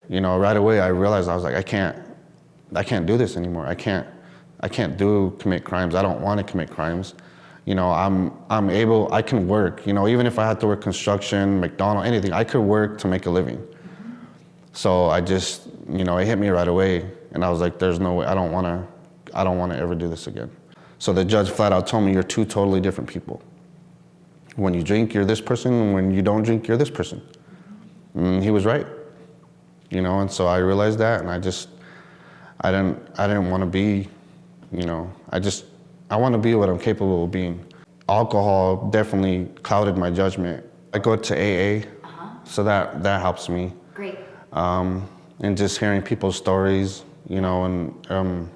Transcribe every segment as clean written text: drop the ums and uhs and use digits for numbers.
You know, right away I realized, I was like, I can't do this anymore. I can't commit crimes. I don't want to commit crimes. You know, I can work, you know, even if I had to work construction, McDonald's, anything, I could work to make a living. So I just, you know, it hit me right away, and I was like, there's no way, I don't want to ever do this again. So the judge flat out told me, you're two totally different people. When you drink, you're this person, and when you don't drink, you're this person. And he was right, you know, and so I realized that, and I didn't want to be, you know, I want to be what I'm capable of being. Alcohol definitely clouded my judgment. I go to AA, so that helps me. Great. And just hearing people's stories, you know, and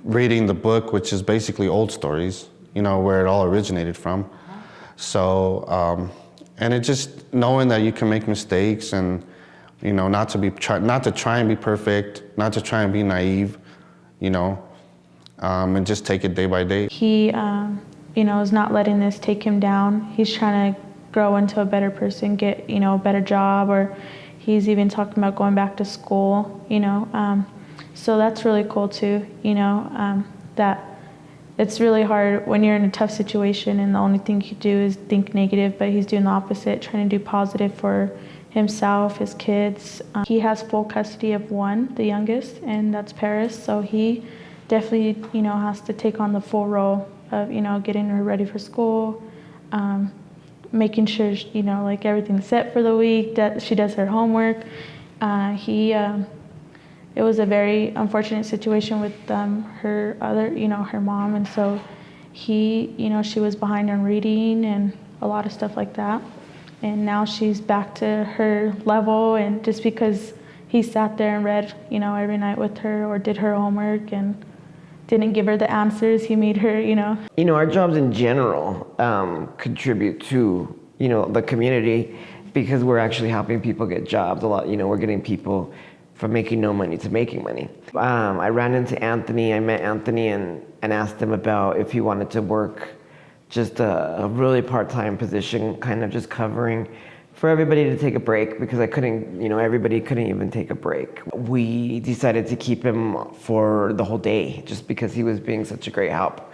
reading the book, which is basically old stories, you know, where it all originated from. So, and it just knowing that you can make mistakes, and, you know, not to try and be perfect, not to try and be naive, you know, and just take it day by day. He, you know, is not letting this take him down. He's trying to grow into a better person, get, you know, a better job, or he's even talking about going back to school, you know. So that's really cool too, you know, that it's really hard when you're in a tough situation and the only thing you do is think negative, but he's doing the opposite, trying to do positive for himself, his kids. He has full custody of one, the youngest, and that's Paris. So he definitely, you know, has to take on the full role of, you know, getting her ready for school, making sure, you know, like everything's set for the week, that she does her homework. It was a very unfortunate situation with her other, you know, her mom, and so he, you know, she was behind on reading and a lot of stuff like that. And now she's back to her level, and just because he sat there and read, you know, every night with her or did her homework and didn't give her the answers, he made her, you know. You know, our jobs in general contribute to, you know, the community, because we're actually helping people get jobs a lot. You know, we're getting people from making no money to making money. I ran into Anthony, I met Anthony and asked him about if he wanted to work just a really part-time position, kind of just covering for everybody to take a break, because I couldn't, you know, everybody couldn't even take a break. We decided to keep him for the whole day just because he was being such a great help.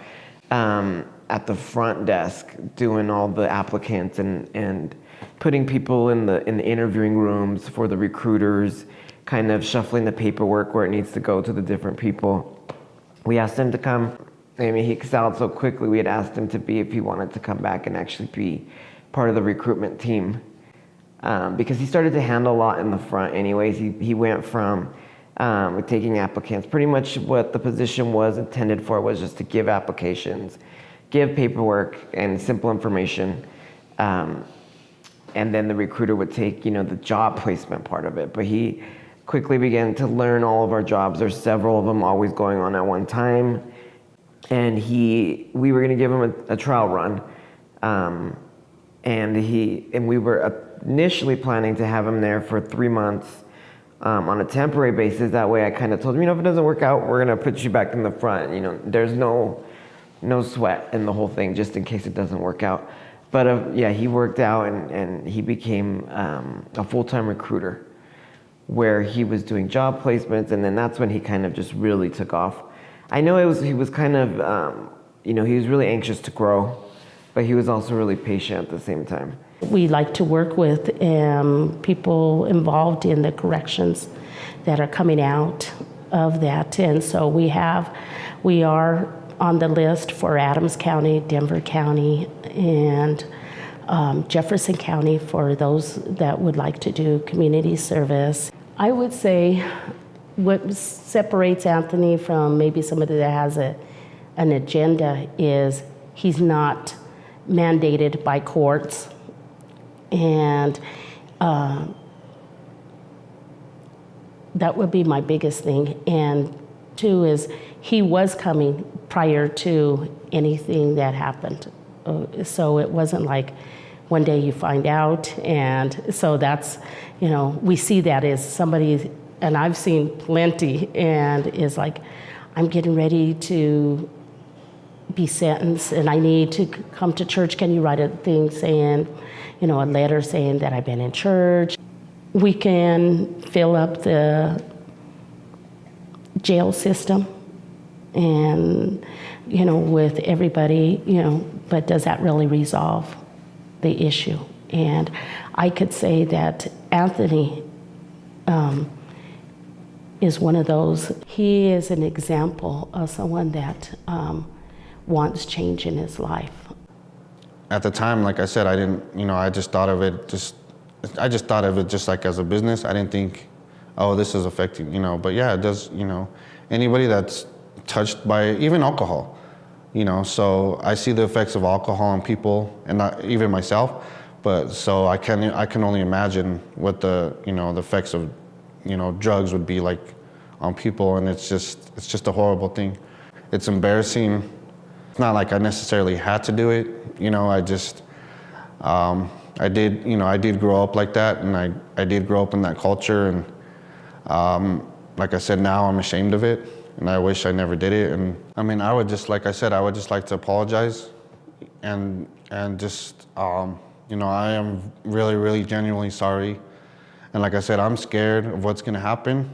At the front desk, doing all the applicants and putting people in the interviewing rooms for the recruiters, kind of shuffling the paperwork where it needs to go to the different people. We asked him to come. I mean, he excelled so quickly. We had asked him if he wanted to come back and actually be part of the recruitment team. Because he started to handle a lot in the front anyways. He went from taking applicants. Pretty much what the position was intended for was just to give applications, give paperwork and simple information. And then the recruiter would take, you know, the job placement part of it. But he quickly began to learn all of our jobs. There's several of them always going on at one time. And we were going to give him a trial run. And we were initially planning to have him there for 3 months on a temporary basis. That way I kind of told him, you know, if it doesn't work out, we're going to put you back in the front. You know, there's no sweat in the whole thing, just in case it doesn't work out. But yeah, he worked out and he became a full-time recruiter, where he was doing job placements, and then that's when he kind of just really took off. I know he was kind of, you know, he was really anxious to grow, but he was also really patient at the same time. We like to work with people involved in the corrections that are coming out of that, and so we are on the list for Adams County, Denver County, and Jefferson County for those that would like to do community service. I would say what separates Anthony from maybe somebody that has an agenda is he's not mandated by courts, and that would be my biggest thing. And two is he was coming prior to anything that happened, so it wasn't like one day you find out. And so that's, you know, we see that as somebody, and I've seen plenty, and is like, I'm getting ready to be sentenced and I need to come to church. Can you write a thing saying, you know, a letter saying that I've been in church? we can fill up the jail system and, with everybody, but does that really resolve the issue? And I could say that Anthony is one of those. He is an example of someone that wants change in his life. At the time, like I said, I didn't, I just thought of it just like as a business. I didn't think, oh, this is affecting, but yeah, it does, anybody that's touched by even alcohol, so I see the effects of alcohol on people and not even myself, but so I can only imagine what the effects of, drugs would be like on people, and it's just a horrible thing. It's embarrassing. It's not like I necessarily had to do it, I did grow up like that, and I did grow up in that culture, and like I said, now I'm ashamed of it, and I wish I never did it. And I mean, I would just like to apologize, and just, I am really, really genuinely sorry. And like I said, I'm scared of what's gonna happen,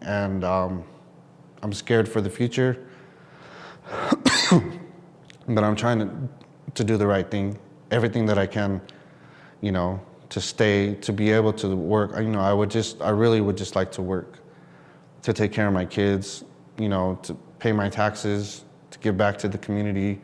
and I'm scared for the future. But I'm trying to do the right thing, everything that I can, to be able to work. I really would just like to work, to take care of my kids, to pay my taxes, to give back to the community.